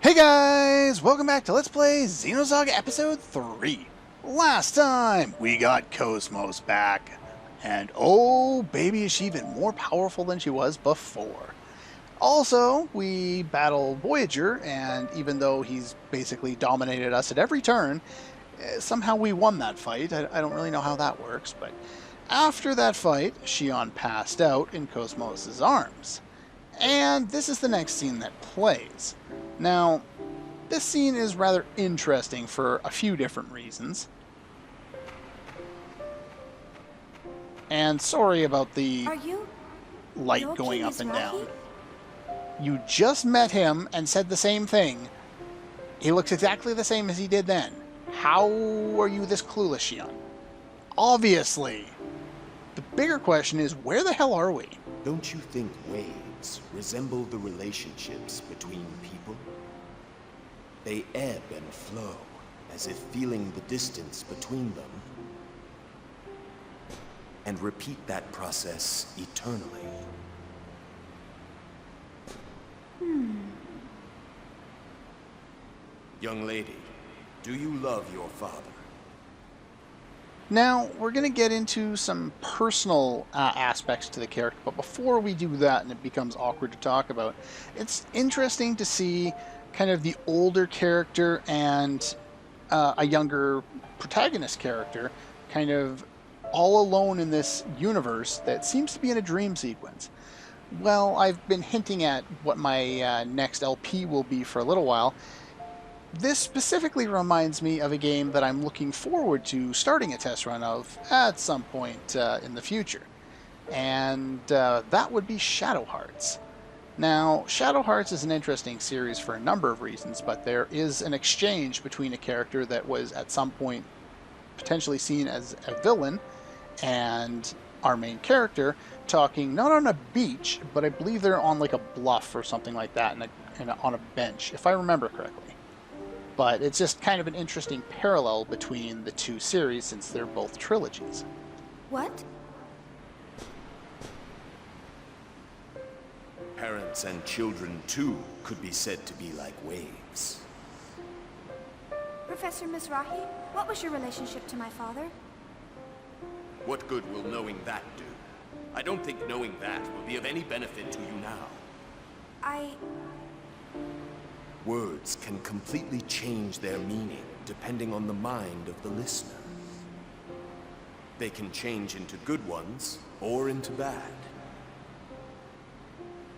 Hey guys! Welcome back to Let's Play Xenosaga Episode 3. Last time, we got KOS-MOS back. And oh, baby, is she even more powerful than she was before. Also, we battle Voyager, and even though he's basically dominated us at every turn, somehow we won that fight. I don't really know how that works, but after that fight, Shion passed out in KOS-MOS' arms. And this is the next scene that plays. Now, this scene is rather interesting for a few different reasons. And sorry about the light going up and down. You just met him and said the same thing. He looks exactly the same as he did then. How are you this clueless, Shion? Obviously. The bigger question is, where the hell are we? Don't you think waves resemble the relationships between people? They ebb and flow, as if feeling the distance between them, and repeat that process eternally. Young lady, do you love your father? Now, we're going to get into some personal aspects to the character, but before we do that, and it becomes awkward to talk about, it's interesting to see kind of the older character and a younger protagonist character kind of all alone in this universe that seems to be in a dream sequence. Well, I've been hinting at what my next LP will be for a little while. This specifically reminds me of a game that I'm looking forward to starting a test run of at some point in the future. And that would be Shadow Hearts. Now, Shadow Hearts is an interesting series for a number of reasons, but there is an exchange between a character that was at some point potentially seen as a villain and our main character talking not on a beach, but I believe they're on like a bluff or something like that on a bench, if I remember correctly. But it's just kind of an interesting parallel between the two series since they're both trilogies. What? Parents and children, too, could be said to be like waves. Professor Mizrahi, what was your relationship to my father? What good will knowing that do? I don't think knowing that will be of any benefit to you now. Words can completely change their meaning depending on the mind of the listener. They can change into good ones or into bad.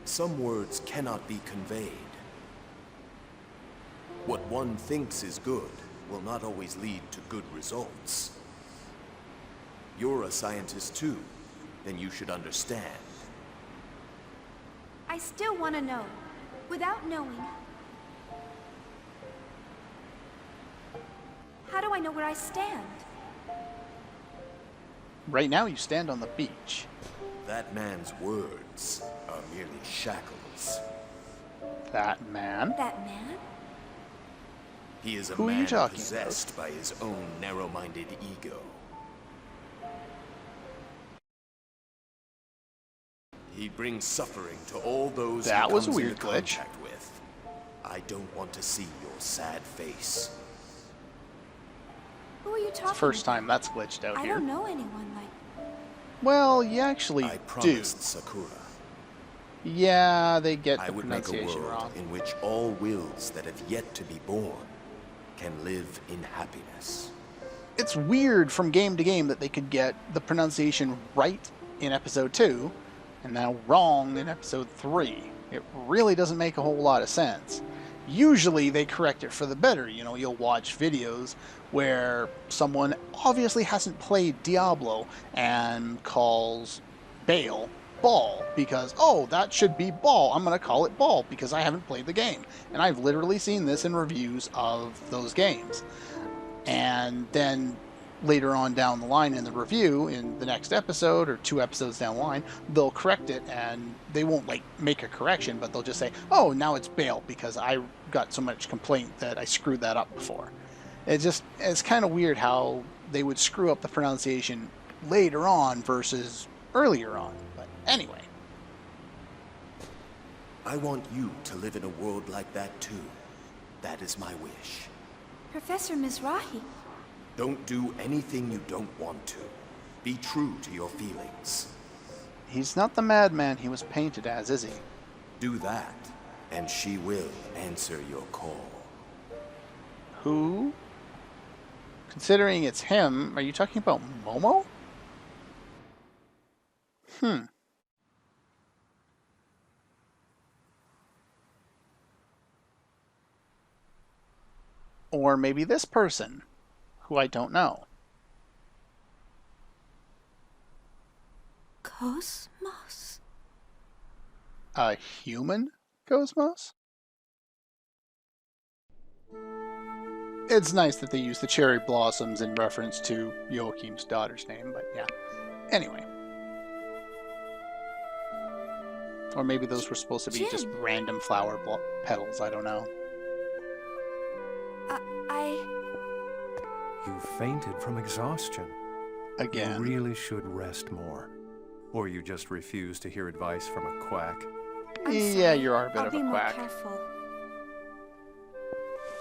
Some words cannot be conveyed. What one thinks is good will not always lead to good results. You're a scientist too, then you should understand. I still want to know. Without knowing, how do I know where I stand? Right now you stand on the beach. That man's words are merely shackles. That man? That man? He is a Who are you man talking possessed by his own narrow-minded ego. He brings suffering to all those That he was a comes weird into glitch. contact with. I don't want to see your sad face. Who are you talking It's the first about? time that's glitched out I here. don't know anyone like... Well, you actually I do. promised Sakura. Yeah, they get I the would make a pronunciation world wrong. in which all wills that have yet to be born can live in happiness. It's weird from game to game that they could get the pronunciation right in episode 2 and now wrong in episode 3. It really doesn't make a whole lot of sense. Usually they correct it for the better. You know, you'll watch videos where someone obviously hasn't played Diablo and calls Bale Ball because, oh, that should be Ball. I'm going to call it Ball because I haven't played the game. And I've literally seen this in reviews of those games. And then later on down the line in the review, in the next episode or 2 episodes down the line, they'll correct it and they won't like make a correction, but they'll just say, oh, now it's Bale because I got so much complaint that I screwed that up before. It's kind of weird how they would screw up the pronunciation later on versus earlier on. But anyway. I want you to live in a world like that too. that is my wish. Professor Mizrahi. Don't do anything you don't want to. Be true to your feelings. He's not the madman he was painted as, is he? Do that, and she will answer your call. Who? Considering it's him, are you talking about Momo? Or maybe this person, who I don't know. KOS-MOS. A human KOS-MOS? It's nice that they use the cherry blossoms in reference to Joachim's daughter's name, but yeah. Anyway. Or maybe those were supposed to be just random flower petals, I don't know. You fainted from exhaustion. Again. You really should rest more. Or you just refuse to hear advice from a quack. Yeah, you are a bit I'll of be a more quack. careful.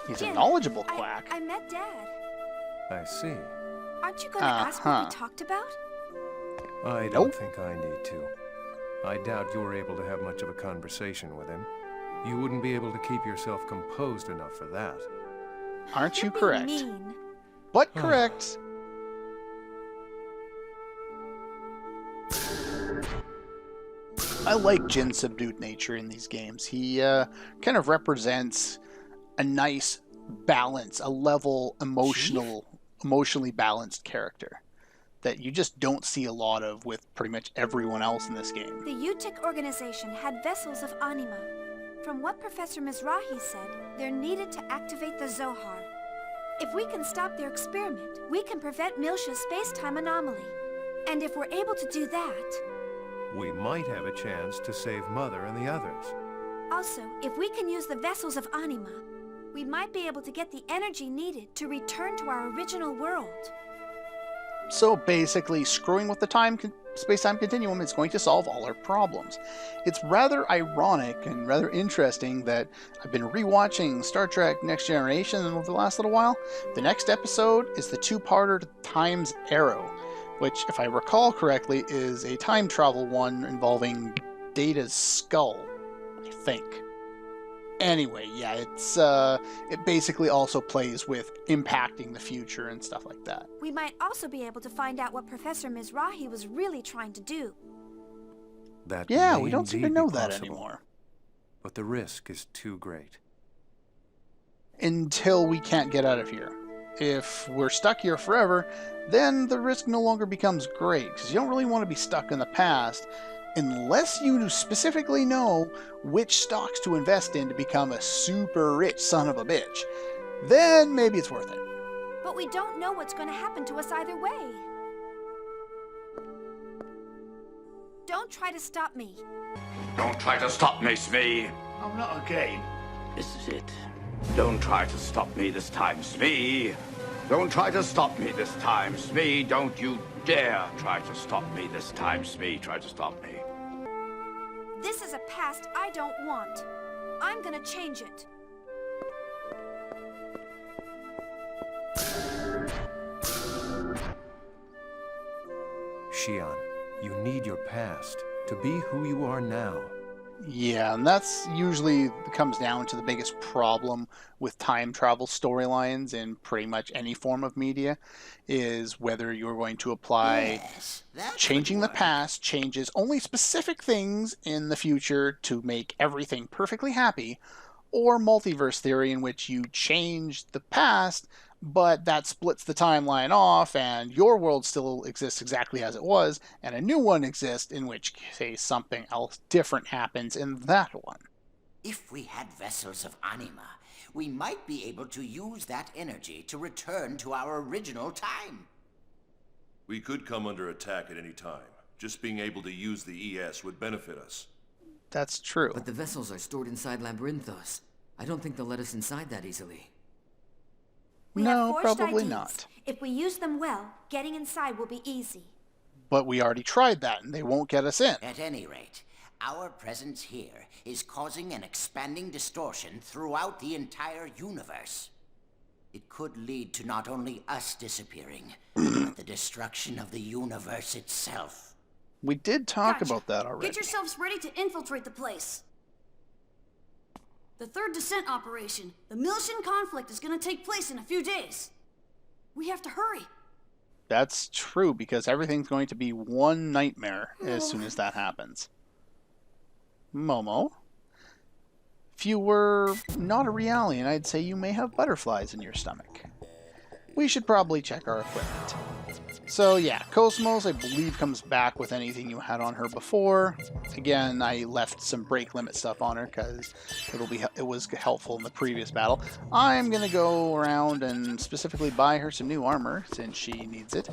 He's Jin, a knowledgeable quack. I met Dad. I see. Aren't you going to ask what we talked about? I don't think I need to. I doubt you were able to have much of a conversation with him. You wouldn't be able to keep yourself composed enough for that. Aren't you You're correct? being mean. But correct. I like Jin's subdued nature in these games. He kind of represents a nice balance, a level emotionally balanced character that you just don't see a lot of with pretty much everyone else in this game. The UTIC organization had vessels of anima. From what Professor Mizrahi said, they're needed to activate the Zohar. If we can stop their experiment, we can prevent Milsha's space-time anomaly. And if we're able to do that... We might have a chance to save Mother and the others. Also, if we can use the vessels of anima, we might be able to get the energy needed to return to our original world. So basically, screwing with the space-time continuum is going to solve all our problems. It's rather ironic and rather interesting that I've been rewatching Star Trek Next Generation over the last little while. The next episode is the two-parter Time's Arrow, which, if I recall correctly, is a time travel one involving Data's skull, I think. Anyway, yeah, it basically also plays with impacting the future and stuff like that. We might also be able to find out what Professor Mizrahi was really trying to do. That Yeah, may we don't seem to indeed know be that possible, anymore. But the risk is too great. Until we can't get out of here. If we're stuck here forever, then the risk no longer becomes great, because you don't really want to be stuck in the past unless you specifically know which stocks to invest in to become a super rich son of a bitch. Then maybe it's worth it. But we don't know what's going to happen to us either way. Don't try to stop me. Don't try to stop me, Smee. Oh, not again. This is it. Don't try to stop me this time, Smee. Don't try to stop me this time, Smee. Don't you dare try to stop me this time, Smee. Try to stop me. This is a past I don't want. I'm gonna change it. Shion, you need your past to be who you are now. Yeah, and that's usually comes down to the biggest problem with time travel storylines in pretty much any form of media, is whether you're going to apply changing the past changes only specific things in the future to make everything perfectly happy, or multiverse theory in which you change the past, but that splits the timeline off and your world still exists exactly as it was, and a new one exists in which case something else different happens in that one. If we had vessels of anima, we might be able to use that energy to return to our original time. We could come under attack at any time. Just being able to use the ES would benefit us. That's true. But the vessels are stored inside Labyrinthos. I don't think they'll let us inside that easily. We No, have forged probably IDs. not. If we use them well, getting inside will be easy. But we already tried that and they won't get us in. At any rate, Our presence here is causing an expanding distortion throughout the entire universe. It could lead to not only us disappearing, but the destruction of the universe itself. We did talk about that already. Get yourselves ready to infiltrate the place. The third descent operation, the Miltian conflict, is going to take place in a few days. We have to hurry. That's true, because everything's going to be one nightmare as soon as that happens. Momo, if you were not a Realian, I'd say you may have butterflies in your stomach. We should probably check our equipment. So yeah, KOS-MOS, I believe, comes back with anything you had on her before. Again, I left some break limit stuff on her because it was helpful in the previous battle. I'm going to go around and specifically buy her some new armor since she needs it.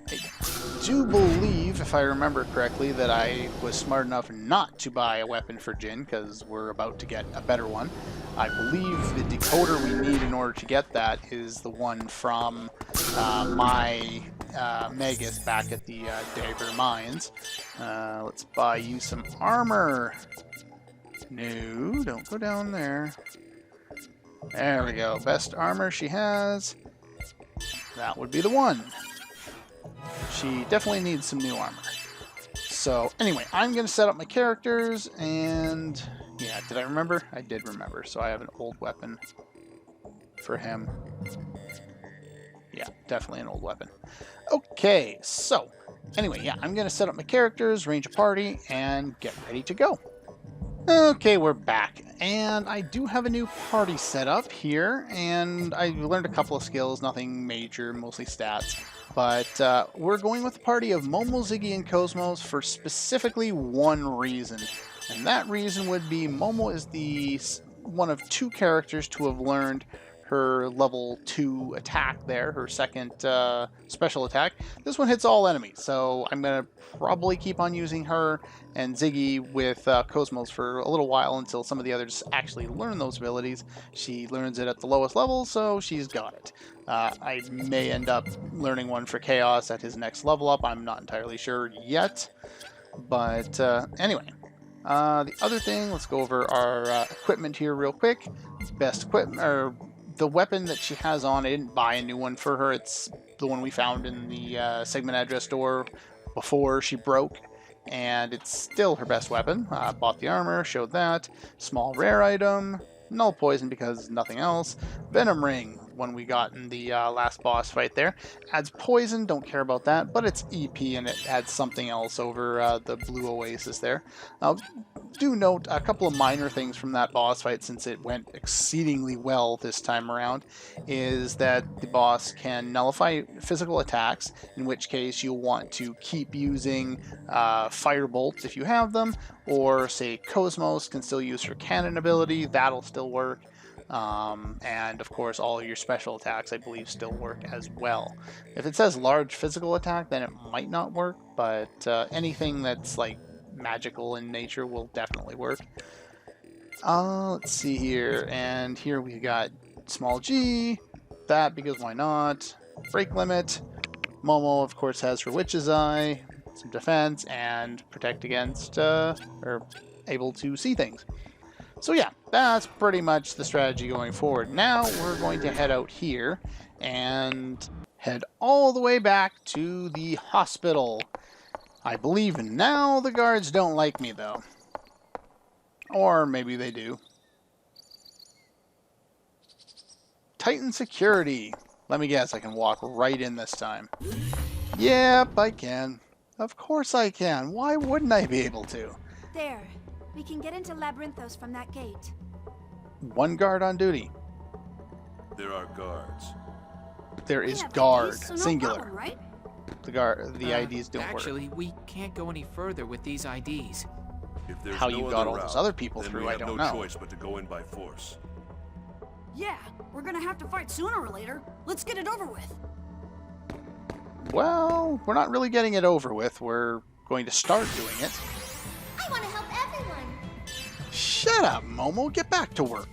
I do believe, if I remember correctly, that I was smart enough not to buy a weapon for Jin because we're about to get a better one. I believe the decoder we need in order to get that is the one from my Magus back at the Dagger Mines. Let's buy you some armor. No, don't go down there. There we go. Best armor she has. That would be the one. She definitely needs some new armor. So anyway, I'm going to set up my characters, and yeah, did I remember? I did remember. So I have an old weapon for him. Yeah, definitely an old weapon. Okay, so anyway, yeah, I'm going to set up my characters, arrange a party, and get ready to go. Okay, we're back, and I do have a new party set up here, and I learned a couple of skills, nothing major, mostly stats. But we're going with the party of Momo, Ziggy, and KOS-MOS for specifically one reason. And that reason would be Momo is the one of two characters to have learned her level 2 attack there, her second special attack. This one hits all enemies, so I'm going to probably keep on using her and Ziggy with KOS-MOS for a little while until some of the others actually learn those abilities. She learns it at the lowest level, so she's got it. I may end up learning one for Chaos at his next level up. I'm not entirely sure yet. But anyway, the other thing, let's go over our equipment here real quick. Best equipment, or the weapon that she has on, I didn't buy a new one for her. It's the one we found in the segment address store before she broke. And it's still her best weapon. Bought the armor, showed that. Small rare item. Null poison because nothing else. Venom ring, one we got in the last boss fight there. Adds poison, don't care about that, but it's EP and it adds something else over the blue oasis there. Do note a couple of minor things from that boss fight, since it went exceedingly well this time around, is that the boss can nullify physical attacks, in which case you'll want to keep using Firebolt if you have them, or say KOS-MOS can still use her cannon ability, that'll still work. And of course all your special attacks I believe still work as well. If it says large physical attack, then it might not work, but anything that's like magical in nature will definitely work. Let's see here, and here we got small G, that because why not, break limit. Momo of course has her Witch's Eye, some defense, and protect against, or able to see things. So yeah, that's pretty much the strategy going forward. Now we're going to head out here and head all the way back to the hospital. I believe now the guards don't like me though. Or maybe they do. Titan security. Let me guess, I can walk right in this time. Yep, I can. Of course I can. Why wouldn't I be able to? There. We can get into Labyrinthos from that gate. One guard on duty. There are guards. There is guard, so no singular. problem, right? The IDs don't work. Actually, we can't go any further with these IDs. If there's How no you got other all route, those other people then through, we I have don't no know. choice but to go in by force. Yeah, we're gonna have to fight sooner or later. Let's get it over with. Well, we're not really getting it over with. We're going to start doing it. I want to help everyone. Shut up, Momo. Get back to work.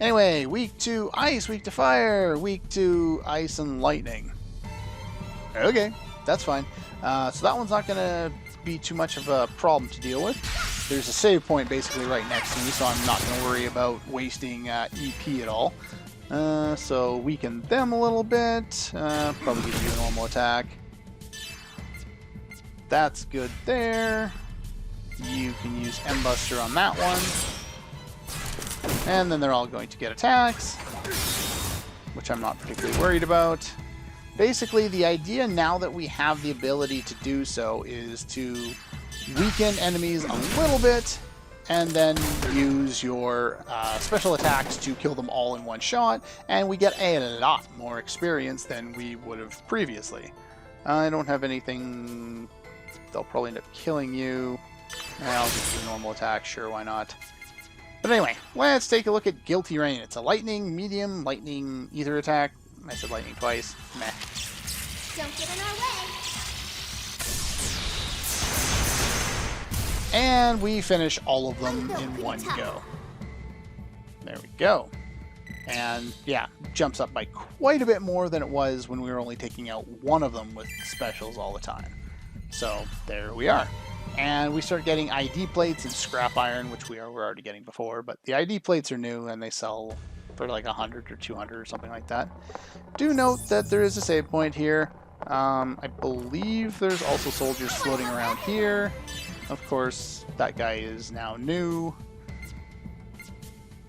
Anyway, week 2 ice, week to fire, week 2 ice and lightning. Okay, that's fine. So that one's not going to be too much of a problem to deal with. There's a save point basically right next to me, so I'm not going to worry about wasting EP at all. So weaken them a little bit. Probably give you a normal attack. That's good there. You can use M-Buster on that one. And then they're all going to get attacks, which I'm not particularly worried about. Basically, the idea now that we have the ability to do so is to weaken enemies a little bit, and then use your special attacks to kill them all in one shot, and we get a lot more experience than we would have previously. I don't have anything... They'll probably end up killing you. I'll just do a normal attack, sure, why not? But anyway, let's take a look at Guilty Rain. It's a lightning, medium, lightning, ether attack. I said lightning twice. Meh. Don't get in our way. And we finish all of them in one go. There we go. And yeah, jumps up by quite a bit more than it was when we were only taking out one of them with specials all the time. So there we are. And we start getting ID plates and scrap iron, which we were already getting before, but the ID plates are new and they sell for like 100 or 200 or something like that. Do note that there is a save point here. I believe there's also soldiers floating around here. Of course, that guy is now new.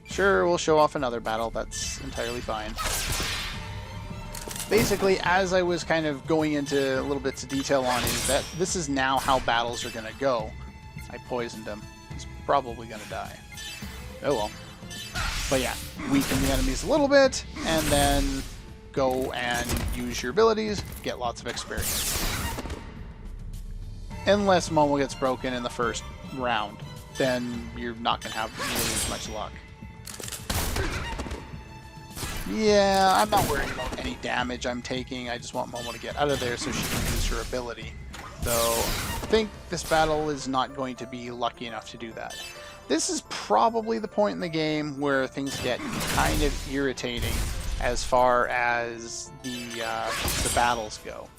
Sure, we'll show off another battle. That's entirely fine. Basically, as I was kind of going into little bits of detail on is that this is now how battles are going to go. I poisoned him. He's probably going to die. Oh well. But yeah, weaken the enemies a little bit, and then go and use your abilities, get lots of experience. Unless Momo gets broken in the first round, then you're not going to have nearly as much luck. Yeah, I'm not worried about any damage I'm taking. I just want Momo to get out of there so she can use her ability. Though, I think this battle is not going to be lucky enough to do that. This is probably the point in the game where things get kind of irritating as far as the battles go.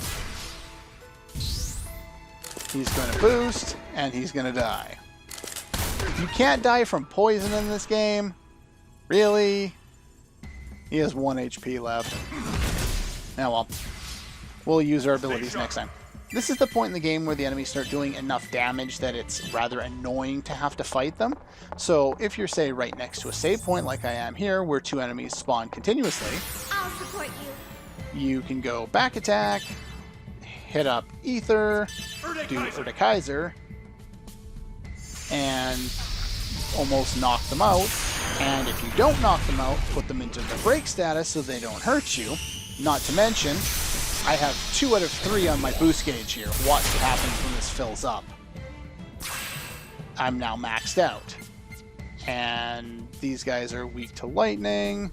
He's going to boost, and he's going to die. You can't die from poison in this game. Really? He has 1 HP left. Now, well, we'll use our abilities next time. This is the point in the game where the enemies start doing enough damage that it's rather annoying to have to fight them. So if you're, say, right next to a save point like I am here, where 2 enemies spawn continuously, I'll support you. You can go back attack, hit up Ether, do Urdekaiser, and almost knock them out. And if you don't knock them out, put them into the break status so they don't hurt you. Not to mention, I have 2 out of 3 on my boost gauge here. Watch what happens when this fills up. I'm now maxed out. And these guys are weak to lightning.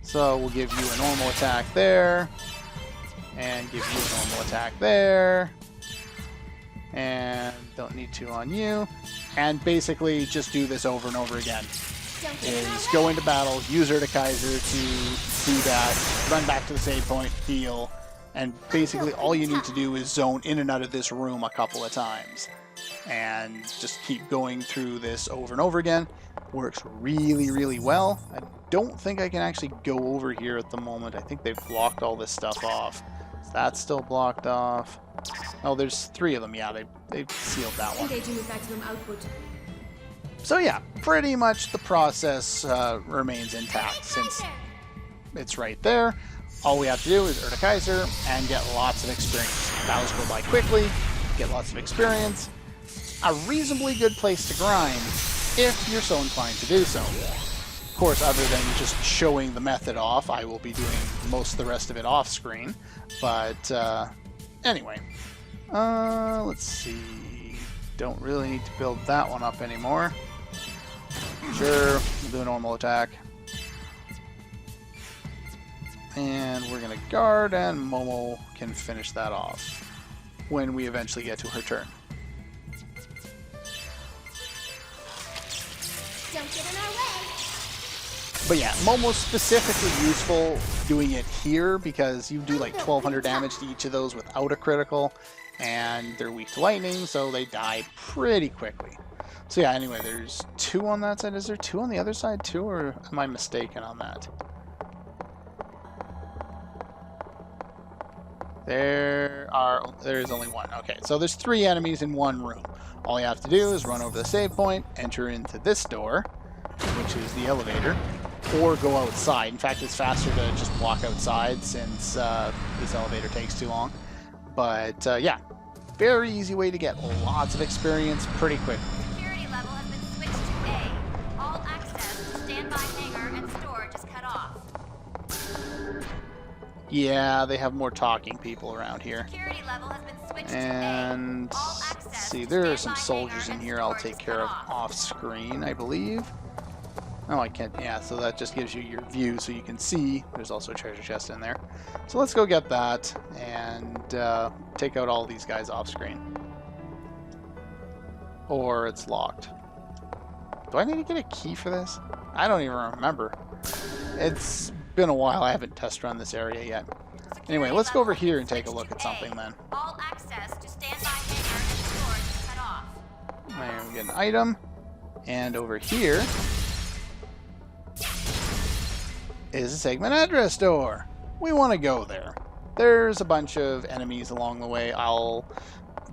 So we'll give you a normal attack there. And give you a normal attack there. And don't need to on you. And basically just do this over and over again. Is go into battle, use Urdekaiser to do that, run back to the save point, heal, and basically all you need to do is zone in and out of this room a couple of times. And just keep going through this over and over again. Works really, really well. I don't think I can actually go over here at the moment. I think they've blocked all this stuff off. That's still blocked off. Oh, there's 3 of them. Yeah, they've sealed that one. Engaging with maximum output. So yeah, pretty much the process remains intact since it's right there. All we have to do is Urdekaiser and get lots of experience. Battles go by quickly, get lots of experience. A reasonably good place to grind if you're so inclined to do so. Of course, other than just showing the method off, I will be doing most of the rest of it off screen. But anyway, let's see. Don't really need to build that one up anymore. Sure, we'll do a normal attack. And we're going to guard, and Momo can finish that off when we eventually get to her turn. Don't get in our way. But yeah, Momo's specifically useful doing it here because you do like 1200 damage to each of those without a critical. and they're weak to lightning, so they die pretty quickly. So yeah, anyway, there's 2 on that side. Is there 2 on the other side too, or am I mistaken on that? There is only 1. Okay, so there's 3 enemies in 1 room. All you have to do is run over the save point, enter into this door, which is the elevator, or go outside. In fact, it's faster to just walk outside since this elevator takes too long. But yeah, very easy way to get lots of experience pretty quickly. Security level has been switched to A. All access to standby hangar and storage is cut off. Yeah, they have more talking people around here. Security level has been switched And to A. All let's access see, to there are some standby soldiers in hangar here and I'll storage take is care cut of off. off screen, I believe. Oh, I can't. Yeah, so that just gives you your view so you can see. There's also a treasure chest in there. So let's go get that and take out all these guys off screen. Or it's locked. Do I need to get a key for this? I don't even remember. It's been a while. I haven't test run this area yet. Anyway, let's go over here and take a look at something then. All access to standby hangar and storage is cut off. And we get an item. And over here is a segment address door. We want to go there. There's a bunch of enemies along the way. I'll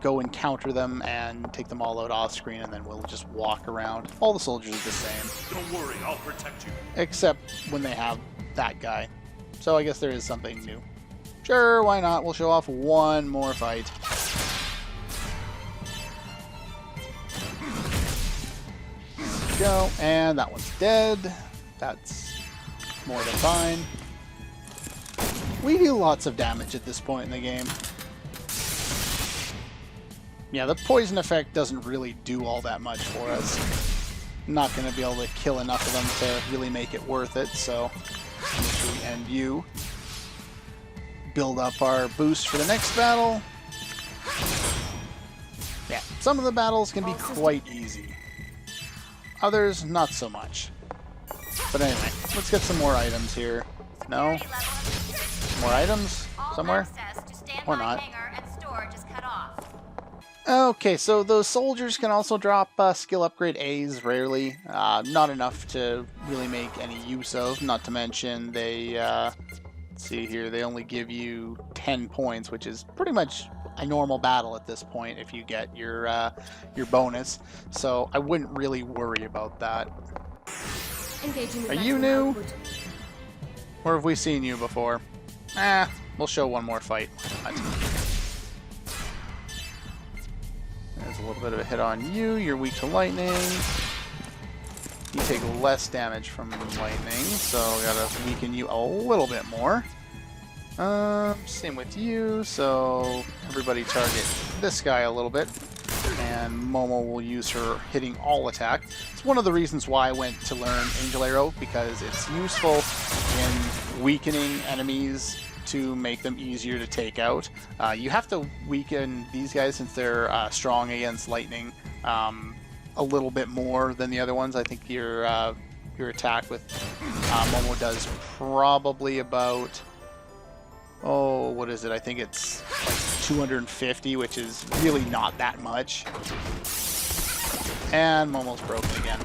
go encounter them and take them all out off screen, and then we'll just walk around. All the soldiers are the same. Don't worry, I'll protect you. Except when they have that guy. So I guess there is something new. Sure, why not? We'll show off one more fight. There we go. And that one's dead. That's more than fine. We do lots of damage at this point in the game. Yeah, the poison effect doesn't really do all that much for us. Not going to be able to kill enough of them to really make it worth it, so make sure we end you. Build up our boost for the next battle. Yeah, some of the battles can be quite easy. Others, not so much. But anyway, let's get some more items here. No? More items? Somewhere? Or not. Okay, so those soldiers can also drop skill upgrade A's rarely. Not enough to really make any use of. Not to mention they, let's see here, they only give you 10 points, which is pretty much a normal battle at this point if you get your bonus. So I wouldn't really worry about that. Are you new? Or have we seen you before? We'll show one more fight. There's a little bit of a hit on you. You're weak to lightning. You take less damage from lightning, so we gotta weaken you a little bit more. Same with you, so everybody target this guy a little bit. And Momo will use her hitting all attack. It's one of the reasons why I went to learn Angel Arrow, because it's useful in weakening enemies to make them easier to take out. You have to weaken these guys since they're strong against lightning a little bit more than the other ones. I think your attack with Momo does probably about, oh, what is it? I think it's like 250, which is really not that much. And Momo's broken again.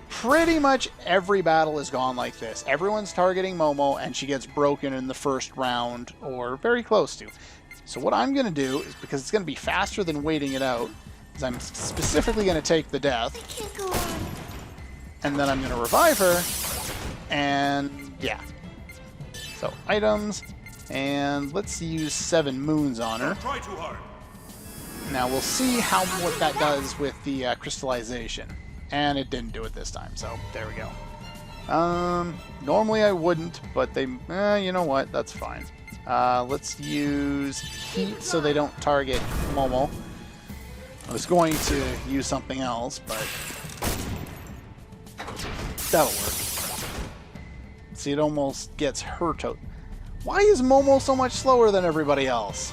Pretty much every battle has gone like this. Everyone's targeting Momo, and she gets broken in the first round, or very close to. So what I'm going to do is, because it's going to be faster than waiting it out, is I'm specifically going to take the death. And then I'm going to revive her, and yeah. So, items, and let's use 7 moons on her. Don't try too hard. Now we'll see what that does with the crystallization. And it didn't do it this time, so there we go. Normally I wouldn't, but they, you know what, that's fine. Let's use heat so they don't target Momo. I was going to use something else, but that'll work. See, it almost gets her to... Why is Momo so much slower than everybody else?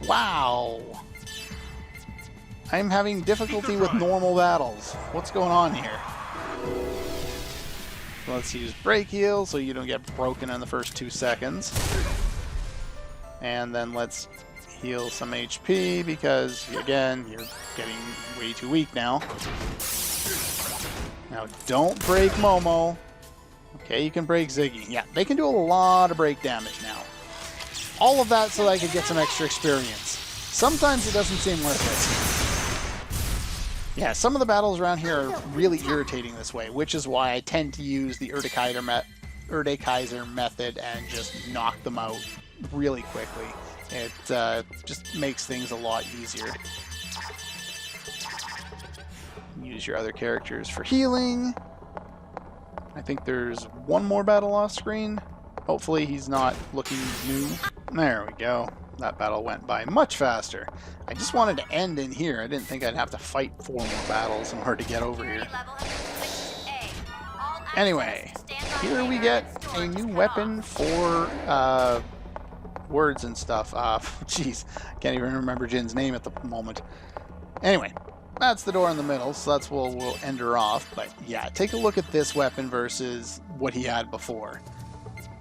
Wow. I'm having difficulty with normal battles. What's going on here? Let's use break heal so you don't get broken in the first 2 seconds. And then let's heal some HP because, again, you're getting way too weak now. Now, don't break Momo. Okay, you can break Ziggy. Yeah, they can do a lot of break damage now. All of that so that I could get some extra experience. Sometimes it doesn't seem worth it. Yeah, some of the battles around here are really irritating this way, which is why I tend to use the Urdekaiser method and just knock them out really quickly. It just makes things a lot easier. Use your other characters for healing. I think there's one more battle off screen. Hopefully he's not looking new. There we go. That battle went by much faster. I just wanted to end in here. I didn't think I'd have to fight 4 more battles in order to get over here. Anyway, here we get a new weapon for words and stuff. Jeez, can't even remember Jin's name at the moment. Anyway, that's the door in the middle, so that's where we'll end her off. But yeah, take a look at this weapon versus what he had before.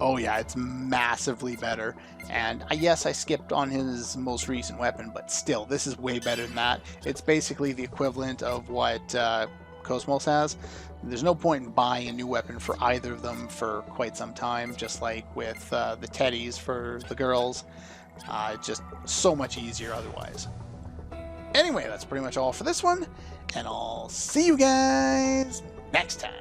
Oh yeah, it's massively better. And yes, I skipped on his most recent weapon, but still, this is way better than that. It's basically the equivalent of what KOS-MOS has. There's no point in buying a new weapon for either of them for quite some time, just like with the teddies for the girls. It's just so much easier otherwise. Anyway, that's pretty much all for this one, and I'll see you guys next time.